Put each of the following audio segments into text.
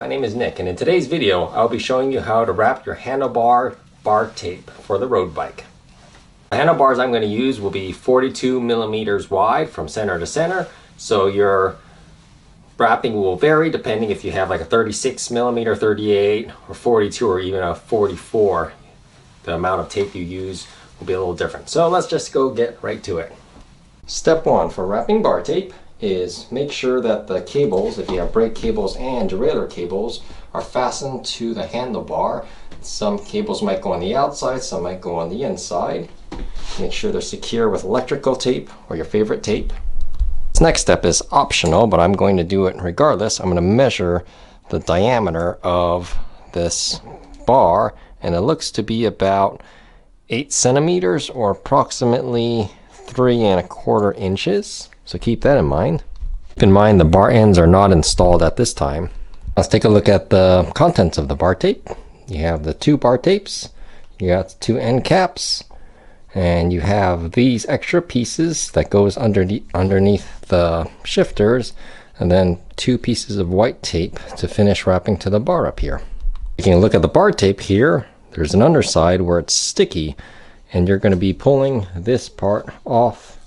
My name is Nick, and in today's video I'll be showing you how to wrap your handlebar bar tape for the road bike. The handlebars I'm going to use will be 42 millimeters wide from center to center, so your wrapping will vary depending if you have like a 36 millimeter, 38, or 42, or even a 44. The amount of tape you use will be a little different. So let's just go get right to it. Step one for wrapping bar tape is make sure that the cables, if you have brake cables and derailleur cables, are fastened to the handlebar. Some cables might go on the outside, some might go on the inside. Make sure they're secure with electrical tape or your favorite tape. This next step is optional, but I'm going to do it regardless. I'm going to measure the diameter of this bar, and it looks to be about 8 centimeters or approximately 3¼ inches. So keep that in mind. Keep in mind the bar ends are not installed at this time. Let's take a look at the contents of the bar tape. You have the 2 bar tapes, you got 2 end caps, and you have these extra pieces that goes underneath the shifters, and then 2 pieces of white tape to finish wrapping to the bar up here. Taking a look at the bar tape here, there's an underside where it's sticky, and you're going to be pulling this part off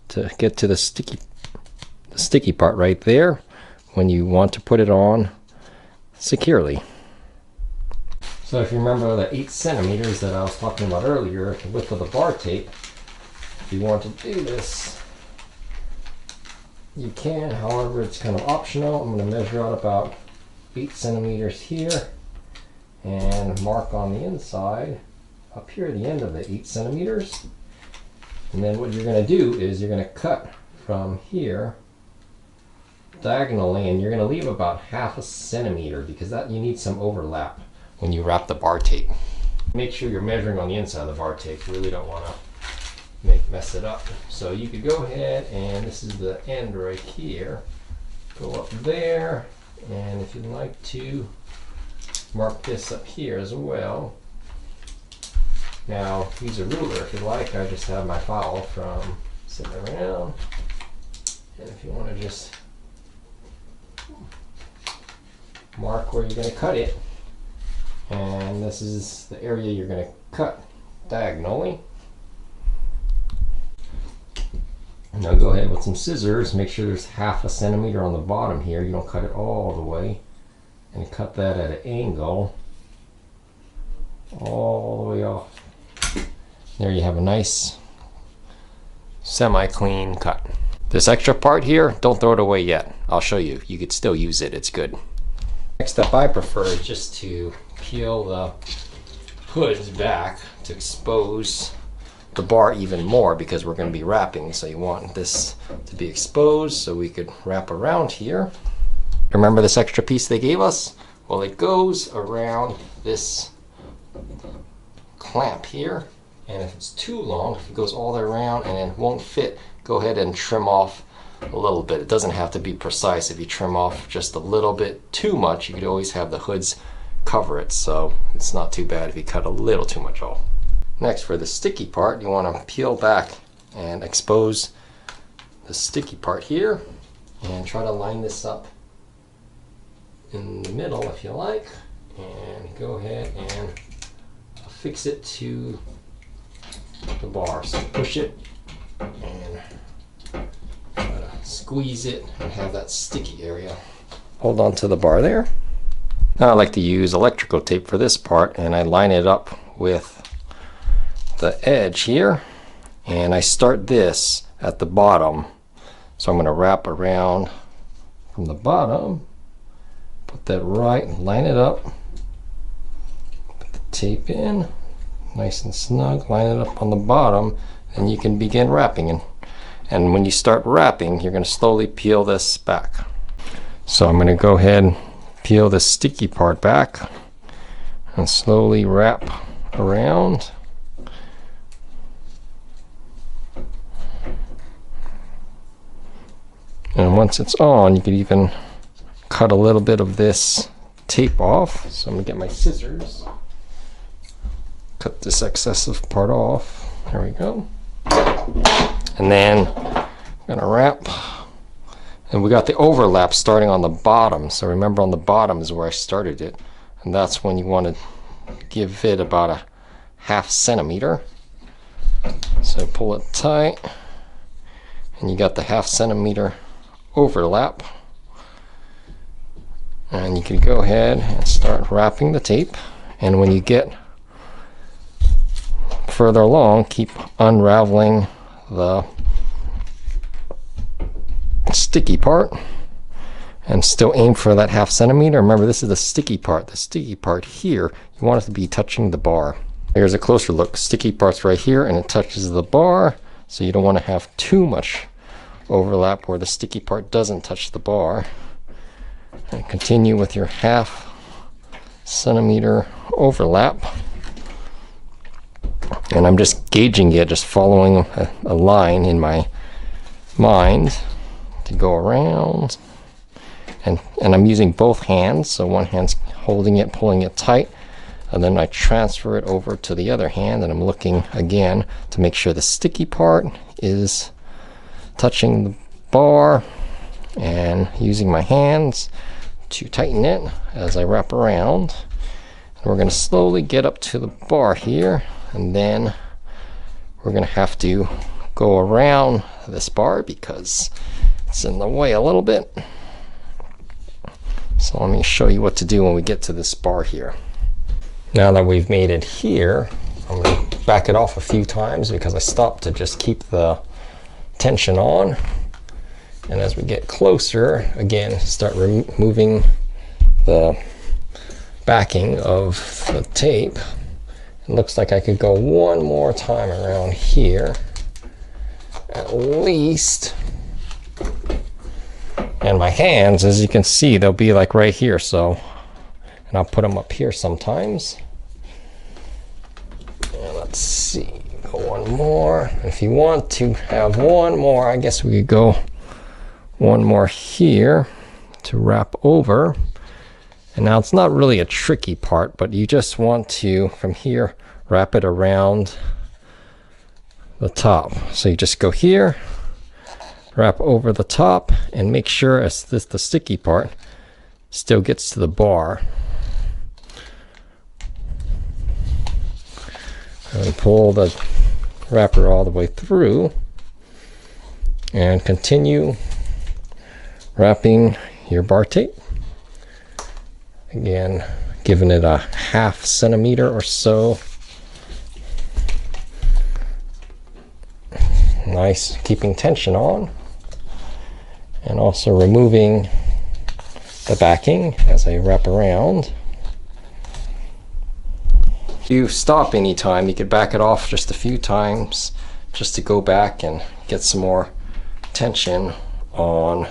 to get to the sticky part right there when you want to put it on securely. So if you remember the 8 centimeters that I was talking about earlier, the width of the bar tape, if you want to do this, you can. However, it's kind of optional. I'm going to measure out about 8 centimeters here and mark on the inside up here at the end of the 8 centimeters. And then what you're going to do is you're going to cut from here diagonally, and you're going to leave about 1/2 centimeter because that you need some overlap when you wrap the bar tape. Make sure you're measuring on the inside of the bar tape. You really don't want to mess it up. So you could go ahead, and this is the end right here. Go up there, and if you'd like to mark this up here as well. Now, use a ruler if you like. I just have my file from sitting around. And if you want to just mark where you're going to cut it. And this is the area you're going to cut diagonally. Now go ahead with some scissors. Make sure there's 1/2 centimeter on the bottom here. You don't cut it all the way. And cut that at an angle all the way off. There you have a nice semi-clean cut. This extra part here, don't throw it away yet. I'll show you. You could still use it. It's good. Next step I prefer is just to peel the hoods back to expose the bar even more because we're going to be wrapping. So you want this to be exposed so we could wrap around here. Remember this extra piece they gave us? Well, it goes around this clamp here, and if it's too long, if it goes all the way around and it won't fit, go ahead and trim off a little bit. It doesn't have to be precise. If you trim off just a little bit too much, you could always have the hoods cover it, so it's not too bad if you cut a little too much off. Next, for the sticky part, you want to peel back and expose the sticky part here and try to line this up in the middle if you like, and go ahead and fix it to the bar. So push it and try to squeeze it and have that sticky area. Hold on to the bar there. Now I like to use electrical tape for this part, and I line it up with the edge here, and I start this at the bottom. So I'm going to wrap around from the bottom, put that right, line it up, put the tape in nice and snug, line it up on the bottom, and you can begin wrapping. And when you start wrapping, you're going to slowly peel this back. So I'm going to go ahead and peel the sticky part back and slowly wrap around. And once it's on, you can even cut a little bit of this tape off. So I'm going to get my scissors, cut this excessive part off. There we go. And then I'm going to wrap And we got the overlap starting on the bottom. So remember, on the bottom is where I started it. And that's when you want to give it about a 1/2 centimeter. So pull it tight, and you got the 1/2 centimeter overlap. And you can go ahead and start wrapping the tape. And when you get further along, keep unraveling the sticky part and still aim for that 1/2 centimeter. Remember, this is the sticky part. The sticky part here, you want it to be touching the bar. Here's a closer look. Sticky part's right here and it touches the bar, so you don't want to have too much overlap where the sticky part doesn't touch the bar. And continue with your 1/2 centimeter overlap. And I'm just gauging it, just following a line in my mind to go around. And I'm using both hands, so one hand's holding it, pulling it tight, and then I transfer it over to the other hand, and I'm looking again to make sure the sticky part is touching the bar, and using my hands to tighten it as I wrap around. And we're going to slowly get up to the bar here, and then we're going to have to go around this bar because it's in the way a little bit. So let me show you what to do when we get to this bar here. Now that we've made it here, I'm going to back it off a few times because I stopped to just keep the tension on. And as we get closer, again, start removing the backing of the tape. It looks like I could go one more time around here, at least. And my hands, as you can see, they'll be like right here, so, and I'll put them up here sometimes. And let's see, go one more. If you want to have one more, I guess we could go one more here to wrap over. And now it's not really a tricky part, but you just want to, from here, wrap it around the top. So you just go here, wrap over the top, and make sure as this, the sticky part still gets to the bar. And pull the wrapper all the way through, and continue wrapping your bar tape. Again, giving it a 1/2 centimeter or so. Nice, keeping tension on, and also removing the backing as I wrap around. If you stop anytime, you could back it off just a few times just to go back and get some more tension on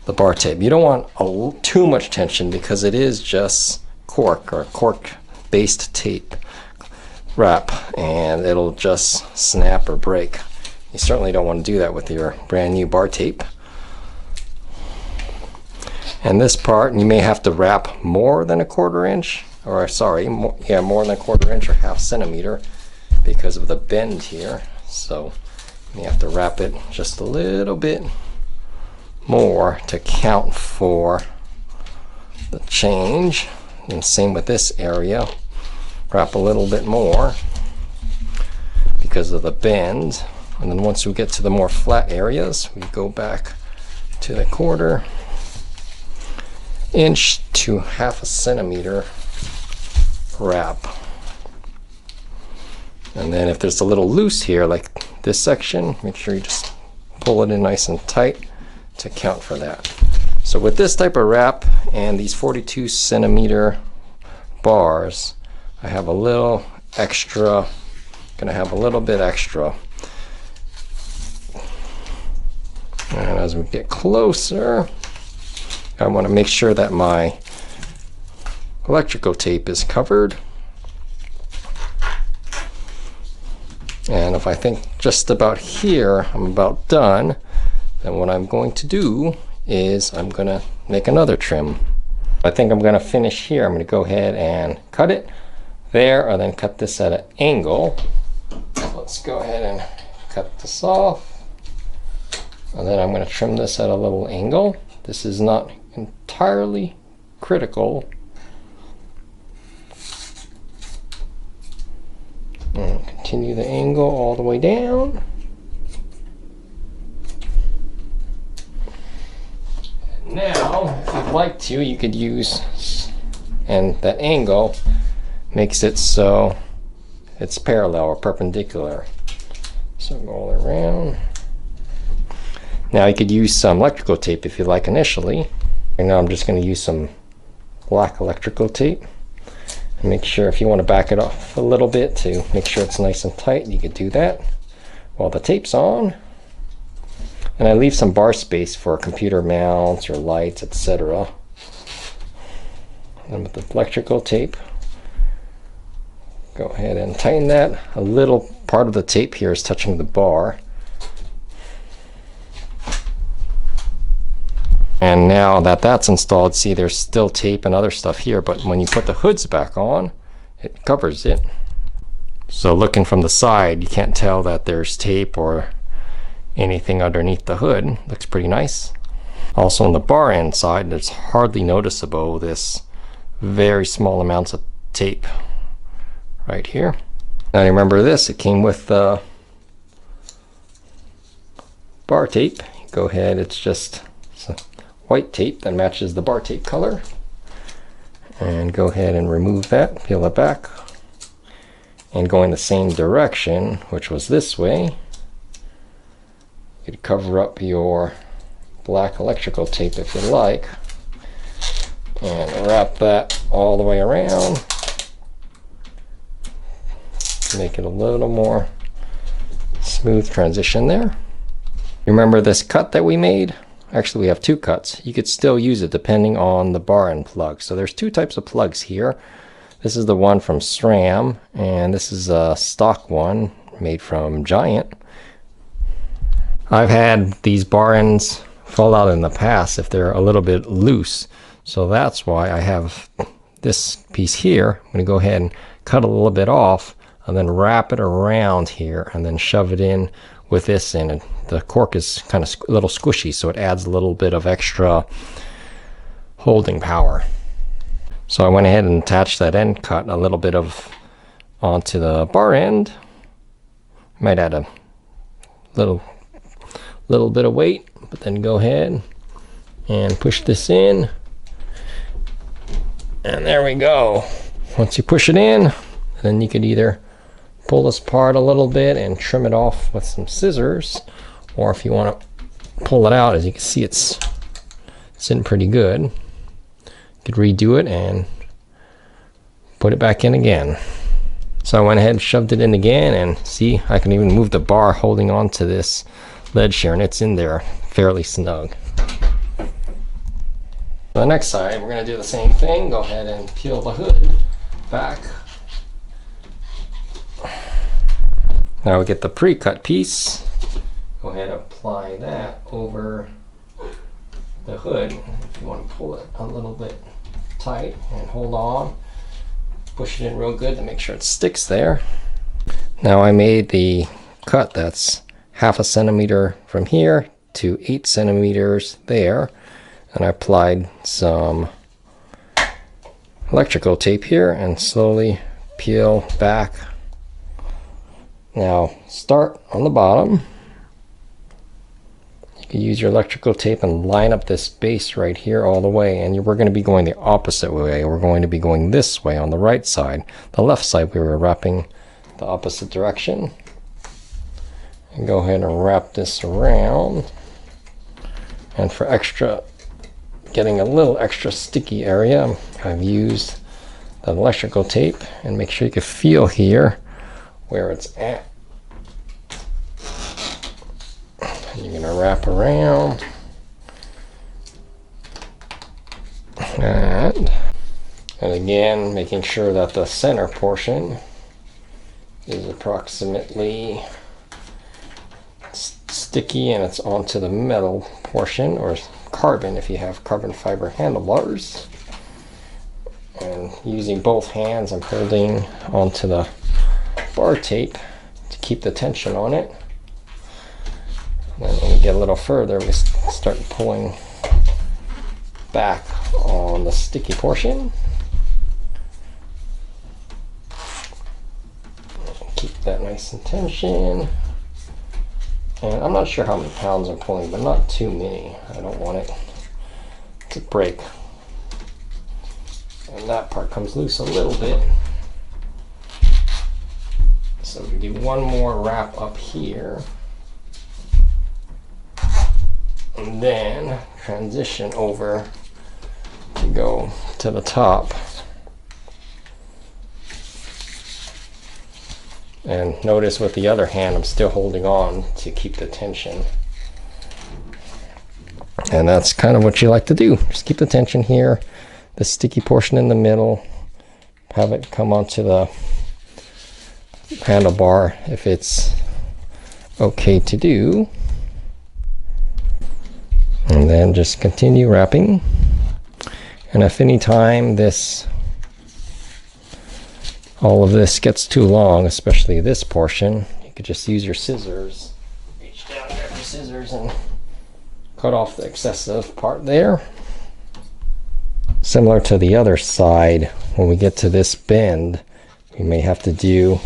the bar tape. You don't want too much tension because it is just cork or cork based tape wrap, and it'll just snap or break. You certainly don't want to do that with your brand new bar tape. And this part, you may have to wrap more than a 1/4 inch, or sorry, more than a 1/4 inch or 1/2 centimeter because of the bend here. So you have to wrap it just a little bit more to count for the change. And same with this area, wrap a little bit more because of the bend. And then once we get to the more flat areas, we go back to the 1/4 inch to 1/2 centimeter wrap. And then if there's a little loose here, like this section, make sure you just pull it in nice and tight to account for that. So with this type of wrap and these 42 centimeter bars, I have a little extra, gonna have a little bit extra. And as we get closer, I want to make sure that my electrical tape is covered. And if I think just about here I'm about done, then what I'm going to do is I'm going to make another trim. I think I'm going to finish here. I'm going to go ahead and cut it there, or then cut this at an angle. Let's go ahead and cut this off. And then I'm going to trim this at a little angle. This is not entirely critical. And continue the angle all the way down. And now, if you'd like to, you could use, and that angle makes it so it's parallel or perpendicular. So go all around. Now you could use some electrical tape if you like initially. And now I'm just going to use some black electrical tape. And make sure, if you want to back it off a little bit to make sure it's nice and tight, you could do that while the tape's on. And I leave some bar space for computer mounts or lights, etc. And with the electrical tape, go ahead and tighten that. A little part of the tape here is touching the bar. And now that that's installed, see there's still tape and other stuff here, but when you put the hoods back on, it covers it. So looking from the side, you can't tell that there's tape or anything underneath the hood. Looks pretty nice. Also on the bar end side, it's hardly noticeable, this very small amounts of tape right here. Now remember this, it came with the bar tape. Go ahead, it's just white tape that matches the bar tape color. And go ahead and remove that, peel it back, and go in the same direction, which was this way. You could cover up your black electrical tape if you like, and wrap that all the way around. Make it a little more smooth transition there. Remember this cut that we made? Actually, we have two cuts. You could still use it depending on the bar end plug. So there's two types of plugs here. This is the one from SRAM, and this is a stock one made from Giant. I've had these bar ends fall out in the past if they're a little bit loose. So that's why I have this piece here. I'm going to go ahead and cut a little bit off and then wrap it around here and then shove it in with this in it. The cork is kind of a little squishy, so it adds a little bit of extra holding power. So I went ahead and attached that end cut a little bit of onto the bar end. Might add a little bit of weight, but then go ahead and push this in. And there we go. Once you push it in, then you could either pull this apart a little bit and trim it off with some scissors, or if you want to pull it out, as you can see it's in pretty good. You could redo it and put it back in again. So I went ahead and shoved it in again, and see, I can even move the bar holding on to this ledge here, and it's in there fairly snug. The next side, we're going to do the same thing. Go ahead and peel the hood back. Now we get the pre-cut piece. Go ahead and apply that over the hood. If you want to pull it a little bit tight and hold on, push it in real good to make sure it sticks there. Now I made the cut that's 1/2 centimeter from here to 8 centimeters there, and I applied some electrical tape here and slowly peel back. Now start on the bottom. You can use your electrical tape and line up this base right here all the way, and we're going to be going the opposite way. We're going to be going this way on the right side. The left side we were wrapping the opposite direction. And go ahead and wrap this around. And for getting a little extra sticky area, I've used the electrical tape, and make sure you can feel here where it's at. And you're going to wrap around. And again, making sure that the center portion is approximately sticky and it's onto the metal portion, or carbon if you have carbon fiber handlebars. And using both hands, I'm holding onto the bar tape to keep the tension on it. And then when we get a little further, we start pulling back on the sticky portion. Keep that nice in tension. And I'm not sure how many pounds I'm pulling, but not too many. I don't want it to break. And that part comes loose a little bit. So we do one more wrap up here. And then transition over to go to the top. And notice with the other hand, I'm still holding on to keep the tension. And that's kind of what you like to do. Just keep the tension here, the sticky portion in the middle, have it come onto the handlebar if it's okay to do. And then just continue wrapping. And if any time all of this gets too long, especially this portion, you could just use your scissors. Reach down, grab your scissors, and cut off the excessive part there. Similar to the other side, when we get to this bend, we may have to do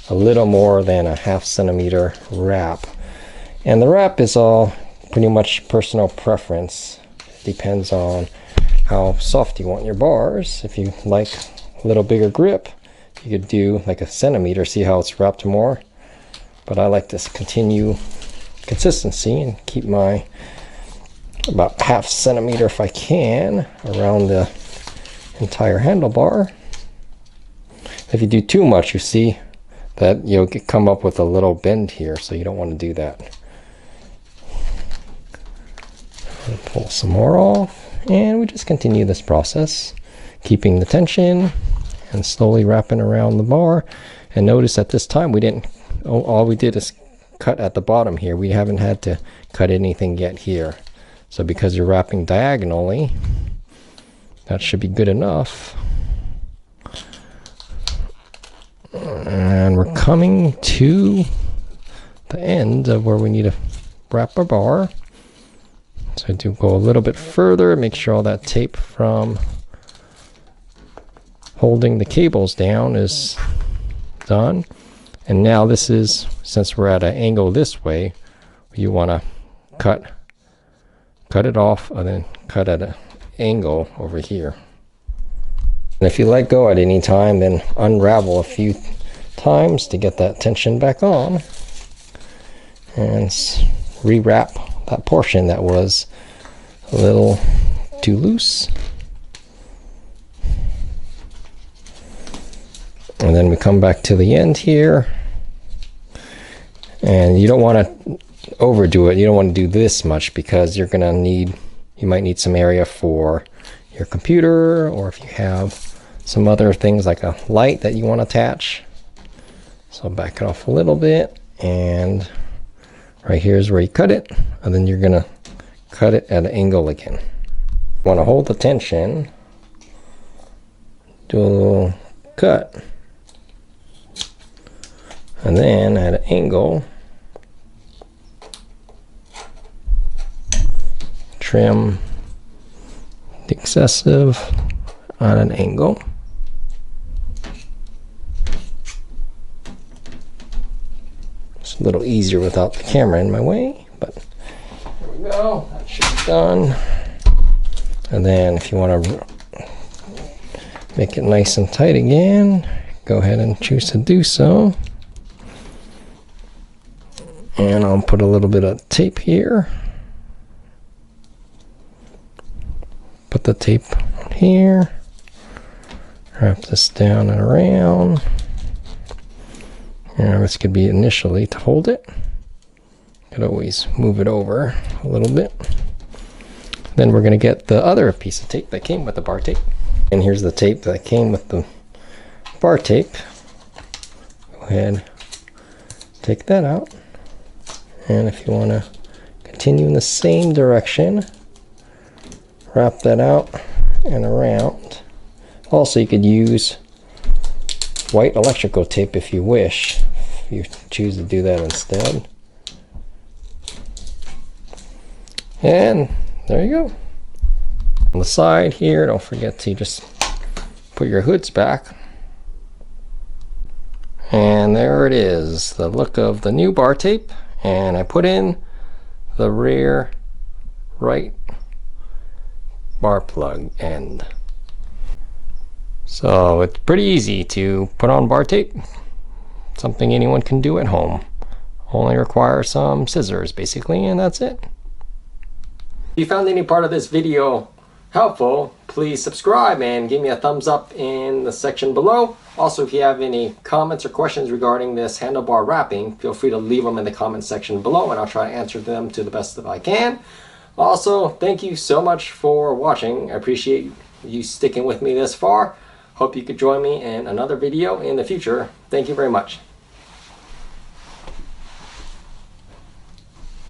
a little more than a 1/2 centimeter wrap. And the wrap is all pretty much personal preference. It depends on how soft you want your bars. If you like a little bigger grip, you could do like 1 centimeter, see how it's wrapped more. But I like to continue consistency and keep my about 1/2 centimeter if I can around the entire handlebar. If you do too much, you see that you'll come up with a little bend here, so you don't want to do that. Pull some more off, and we just continue this process, keeping the tension and slowly wrapping around the bar. And notice at this time we didn't, all we did is cut at the bottom here. We haven't had to cut anything yet here. So because you're wrapping diagonally, that should be good enough. And we're coming to the end of where we need to wrap our bar. So I do go a little bit further, make sure all that tape from holding the cables down is done. And now this is, since we're at an angle this way, you want to cut it off and then cut at an angle over here. And if you let go at any time, then unravel a few times to get that tension back on and rewrap that portion that was a little too loose. And then we come back to the end here, and you don't want to overdo it. You don't want to do this much because you're gonna need, you might need some area for your computer, or if you have some other things like a light that you want to attach. So back it off a little bit, and right here is where you cut it, and then you're gonna cut it at an angle again. You want to hold the tension, do a little cut, and then at an angle, trim the excessive on an angle. It's a little easier without the camera in my way, but there we go. That should be done. And then if you want to make it nice and tight again, go ahead and choose to do so. And I'll put a little bit of tape here. Put the tape on here. Wrap this down and around. And this could be initially to hold it. Could always move it over a little bit. Then we're going to get the other piece of tape that came with the bar tape. And here's the tape that came with the bar tape. Go ahead, take that out. And if you want to continue in the same direction, wrap that out and around. Also, you could use white electrical tape if you wish, if you choose to do that instead. And there you go. On the side here, don't forget to just put your hoods back. And there it is, the look of the new bar tape. And I put in the rear right bar plug end. So it's pretty easy to put on bar tape. Something anyone can do at home. Only requires some scissors basically, and that's it. If you found any part of this video helpful, please subscribe and give me a thumbs up in the section below. Also, if you have any comments or questions regarding this handlebar wrapping, feel free to leave them in the comments section below and I'll try to answer them to the best that I can. Also, thank you so much for watching. I appreciate you sticking with me this far. Hope you could join me in another video in the future. Thank you very much.